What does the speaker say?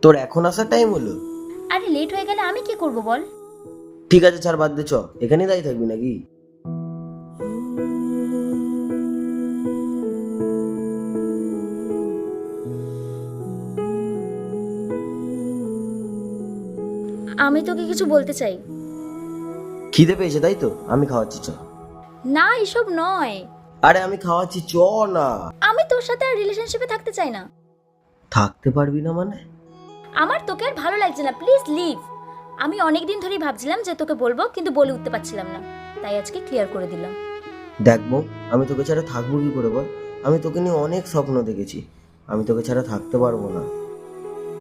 তোর এখন আসার টাইম হলো? আরে লেট হয়ে গেলে আমি কি করব বল? ঠিক আছে ছাড়, বাদ দে, চ এখানেই দাঁড়িয়ে থাকবি নাকি? আমি তোকে কিছু বলতে চাই। খিদে পেয়েছে তাই তো? আমি খাওয়াচ্ছি, চ। না এসব নয়, আরে আমি খাওয়াচ্ছি, চ না। আমি তোর সাথে আর রিলেশনশিপে থাকতে চাই না। থাকতে পারবি না মানে? আমার তোকে আর ভালো লাগছে না, প্লিজ লিভ। আমি অনেক দিন ধরেই ভাবছিলাম যে তোকে বলবো, কিন্তু বলে উঠতে পারছিলাম না, তাই আজকে ক্লিয়ার করে দিলাম। দেখবো, আমি তোকে ছাড়া থাকবো কি করে বল? আমি তোকে নিয়ে অনেক স্বপ্ন দেখেছি, আমি তোকে ছাড়া থাকতে পারবো না।